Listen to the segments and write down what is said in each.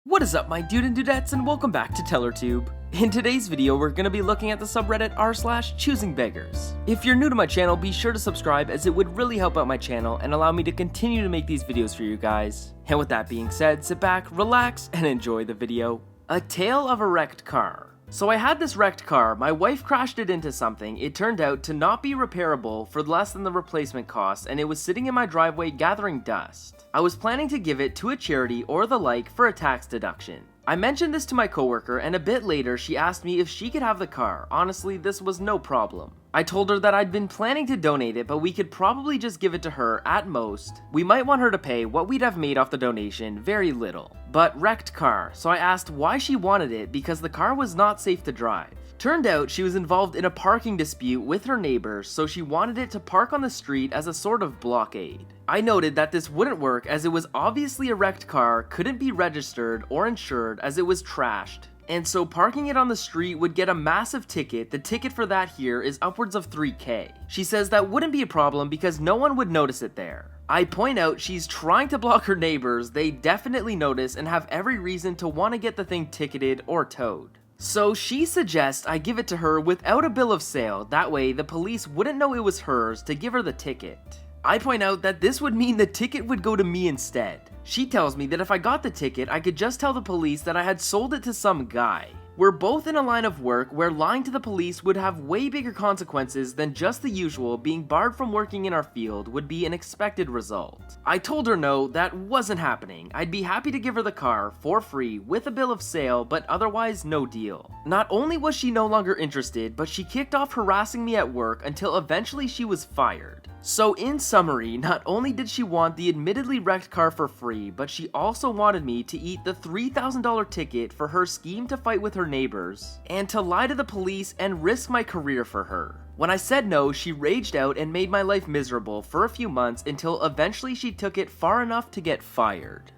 What is up, my dude and dudettes, and welcome back to TellerTube. In today's video, we're going to be looking at the subreddit r/choosingbeggars. If you're new to my channel, be sure to subscribe, as it would really help out my channel and allow me to continue to make these videos for you guys. And with that being said, sit back, relax, and enjoy the video. A tale of a wrecked car. So I had this wrecked car, my wife crashed it into something, it turned out to not be repairable for less than the replacement cost, and it was sitting in my driveway gathering dust. I was planning to give it to a charity or the like for a tax deduction. I mentioned this to my coworker, and a bit later she asked me if she could have the car. Honestly, this was no problem. I told her that I'd been planning to donate it, but we could probably just give it to her at most. We might want her to pay what we'd have made off the donation, very little. But wrecked car, so I asked why she wanted it because the car was not safe to drive. Turned out she was involved in a parking dispute with her neighbors, so she wanted it to park on the street as a sort of blockade. I noted that this wouldn't work as it was obviously a wrecked car, couldn't be registered or insured as it was trashed. And so parking it on the street would get a massive ticket. The ticket for that here is upwards of $3K. She says that wouldn't be a problem because no one would notice it there. I point out she's trying to block her neighbors, they definitely notice and have every reason to want to get the thing ticketed or towed. So she suggests I give it to her without a bill of sale, that way the police wouldn't know it was hers to give her the ticket. I point out that this would mean the ticket would go to me instead. She tells me that if I got the ticket, I could just tell the police that I had sold it to some guy. We're both in a line of work where lying to the police would have way bigger consequences than just the usual being barred from working in our field would be an expected result. I told her no, that wasn't happening. I'd be happy to give her the car for free with a bill of sale, but otherwise no deal. Not only was she no longer interested, but she kicked off harassing me at work until eventually she was fired. So in summary, not only did she want the admittedly wrecked car for free, but she also wanted me to eat the $3,000 ticket for her scheme to fight with her neighbors, and to lie to the police and risk my career for her. When I said no, she raged out and made my life miserable for a few months until eventually she took it far enough to get fired.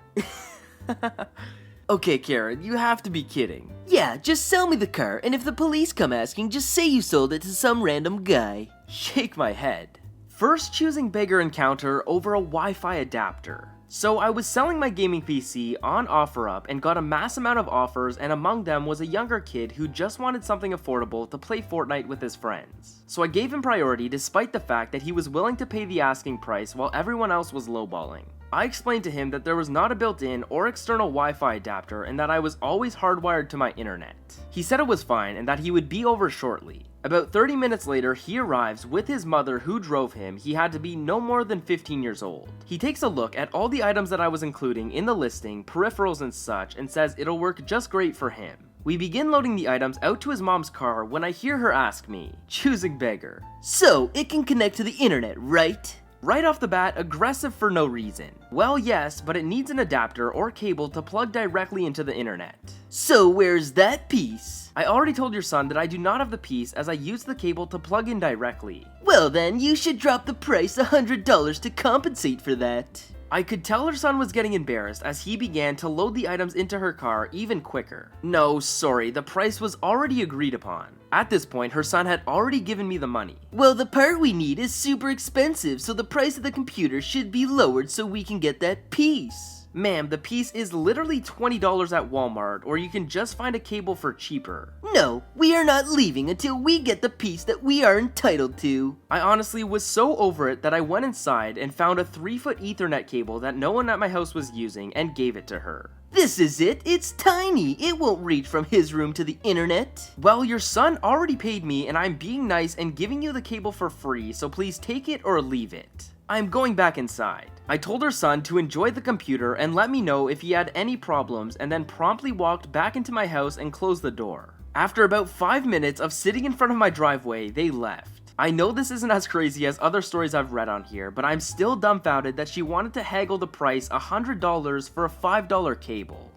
Okay, Karen, you have to be kidding. Yeah, just sell me the car, and if the police come asking, just say you sold it to some random guy. Shake my head. First choosing beggar encounter over a Wi-Fi adapter. So I was selling my gaming PC on OfferUp and got a mass amount of offers, and among them was a younger kid who just wanted something affordable to play Fortnite with his friends. So I gave him priority despite the fact that he was willing to pay the asking price while everyone else was lowballing. I explained to him that there was not a built-in or external Wi-Fi adapter and that I was always hardwired to my internet. He said it was fine and that he would be over shortly. About 30 minutes later, he arrives with his mother who drove him. He had to be no more than 15 years old. He takes a look at all the items that I was including in the listing, peripherals and such, and says it'll work just great for him. We begin loading the items out to his mom's car when I hear her ask me, choosing beggar. So, it can connect to the internet, right? Right off the bat, aggressive for no reason. Well, yes, but it needs an adapter or cable to plug directly into the internet. So where's that piece? I already told your son that I do not have the piece as I use the cable to plug in directly. Well then, you should drop the price $100 to compensate for that. I could tell her son was getting embarrassed as he began to load the items into her car even quicker. No, sorry, the price was already agreed upon. At this point, her son had already given me the money. Well, the part we need is super expensive, so the price of the computer should be lowered so we can get that piece. Ma'am, the piece is literally $20 at Walmart, or you can just find a cable for cheaper. No, we are not leaving until we get the piece that we are entitled to. I honestly was so over it that I went inside and found a 3-foot Ethernet cable that no one at my house was using and gave it to her. This is it, it's tiny, it won't reach from his room to the internet. Well, your son already paid me and I'm being nice and giving you the cable for free, so please take it or leave it. I'm going back inside. I told her son to enjoy the computer and let me know if he had any problems, and then promptly walked back into my house and closed the door. After about 5 minutes of sitting in front of my driveway, they left. I know this isn't as crazy as other stories I've read on here, but I'm still dumbfounded that she wanted to haggle the price $100 for a $5 cable.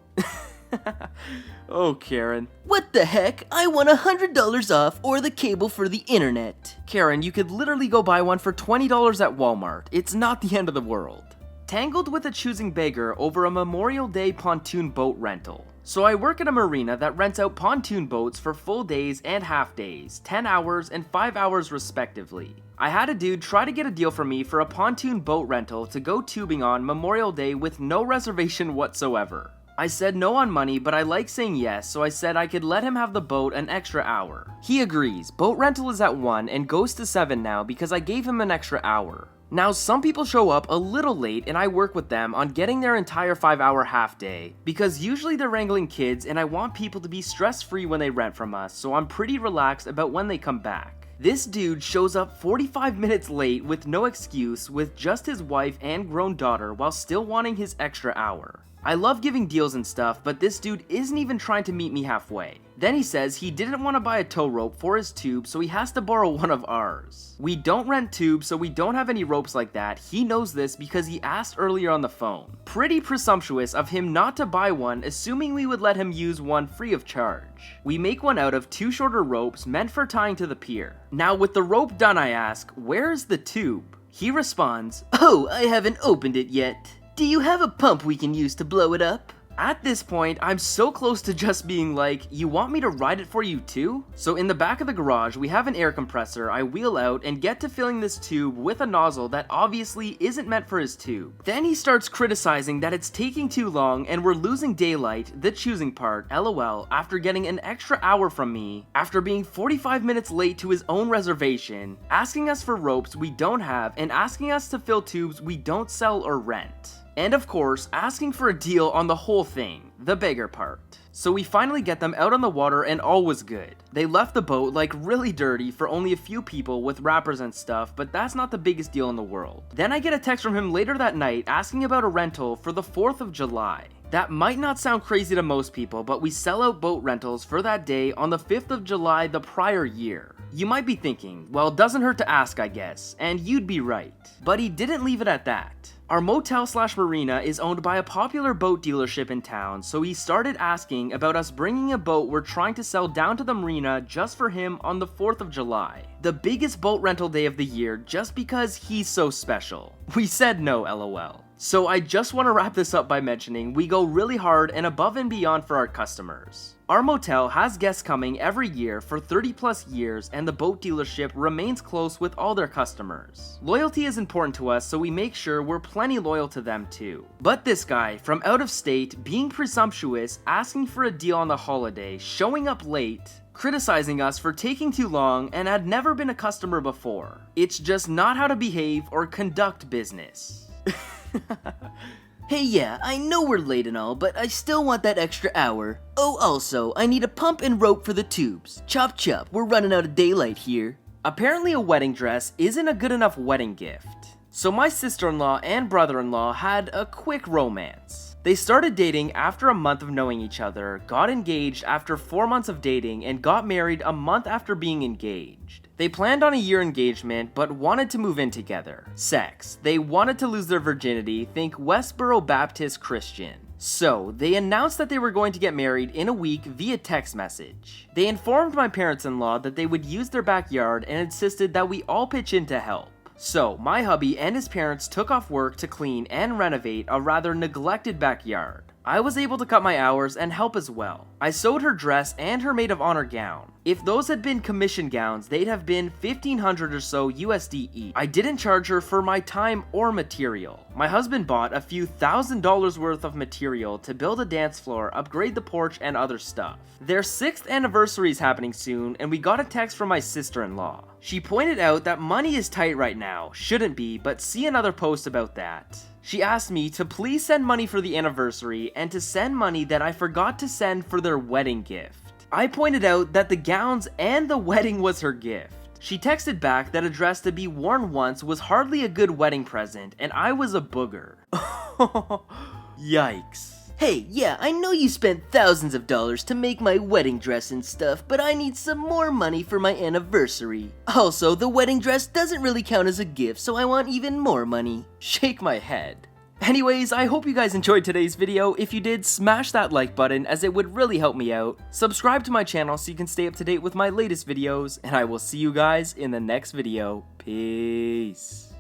Oh, Karen. What the heck? I want $100 off or the cable for the internet. Karen, you could literally go buy one for $20 at Walmart. It's not the end of the world. Tangled with a choosing beggar over a Memorial Day pontoon boat rental. So I work at a marina that rents out pontoon boats for full days and half days, 10 hours and 5 hours respectively. I had a dude try to get a deal for me for a pontoon boat rental to go tubing on Memorial Day with no reservation whatsoever. I said no on money, but I like saying yes, so I said I could let him have the boat an extra hour. He agrees. Boat rental is at 1 and goes to 7 now because I gave him an extra hour. Now, some people show up a little late and I work with them on getting their entire 5-hour half day, because usually they're wrangling kids and I want people to be stress-free when they rent from us, so I'm pretty relaxed about when they come back. This dude shows up 45 minutes late with no excuse, with just his wife and grown daughter, while still wanting his extra hour. I love giving deals and stuff, but this dude isn't even trying to meet me halfway. Then he says he didn't want to buy a tow rope for his tube, so he has to borrow one of ours. We don't rent tubes, so we don't have any ropes like that. He knows this because he asked earlier on the phone. Pretty presumptuous of him not to buy one, assuming we would let him use one free of charge. We make one out of 2 shorter ropes meant for tying to the pier. Now, with the rope done, I ask, where is the tube? He responds, "Oh, I haven't opened it yet. Do you have a pump we can use to blow it up?" At this point, I'm so close to just being like, you want me to ride it for you too? So in the back of the garage, we have an air compressor. I wheel out and get to filling this tube with a nozzle that obviously isn't meant for his tube. Then he starts criticizing that it's taking too long and we're losing daylight, the choosing part, lol, after getting an extra hour from me, after being 45 minutes late to his own reservation, asking us for ropes we don't have, and asking us to fill tubes we don't sell or rent. And of course, asking for a deal on the whole thing, the beggar part. So we finally get them out on the water and all was good. They left the boat like really dirty for only a few people with wrappers and stuff, but that's not the biggest deal in the world. Then I get a text from him later that night asking about a rental for the 4th of July. That might not sound crazy to most people, but we sell out boat rentals for that day on the 5th of July the prior year. You might be thinking, well, it doesn't hurt to ask, I guess, and you'd be right. But he didn't leave it at that. Our motel/marina is owned by a popular boat dealership in town, so he started asking about us bringing a boat we're trying to sell down to the marina just for him on the 4th of July. The biggest boat rental day of the year, just because he's so special. We said no, lol. So I just want to wrap this up by mentioning we go really hard and above and beyond for our customers. Our motel has guests coming every year for 30 plus years, and the boat dealership remains close with all their customers. Loyalty is important to us, so we make sure we're plenty loyal to them too. But this guy from out of state, being presumptuous, asking for a deal on the holiday, showing up late, criticizing us for taking too long, and had never been a customer before. It's just not how to behave or conduct business. Hey, yeah, I know we're late and all, but I still want that extra hour. Oh, also, I need a pump and rope for the tubes. Chop chop, we're running out of daylight here. Apparently a wedding dress isn't a good enough wedding gift. So my sister-in-law and brother-in-law had a quick romance. They started dating after a month of knowing each other, got engaged after 4 months of dating, and got married a month after being engaged. They planned on a year engagement, but wanted to move in together. Sex. They wanted to lose their virginity, think Westboro Baptist Christian. So, they announced that they were going to get married in a week via text message. They informed my parents-in-law that they would use their backyard and insisted that we all pitch in to help. So, my hubby and his parents took off work to clean and renovate a rather neglected backyard. I was able to cut my hours and help as well. I sewed her dress and her maid of honor gown. If those had been commission gowns, they'd have been $1,500 or so USD each. I didn't charge her for my time or material. My husband bought a few $1,000s worth of material to build a dance floor, upgrade the porch, and other stuff. Their 6th anniversary is happening soon, and we got a text from my sister-in-law. She pointed out that money is tight right now. Shouldn't be, but see another post about that. She asked me to please send money for the anniversary and to send money that I forgot to send for their wedding gift. I pointed out that the gowns and the wedding was her gift. She texted back that a dress to be worn once was hardly a good wedding present, and I was a booger. Yikes. Hey, yeah, I know you spent thousands of dollars to make my wedding dress and stuff, but I need some more money for my anniversary. Also, the wedding dress doesn't really count as a gift, so I want even more money. Shake my head. Anyways, I hope you guys enjoyed today's video. If you did, smash that like button as it would really help me out. Subscribe to my channel so you can stay up to date with my latest videos, and I will see you guys in the next video. Peace.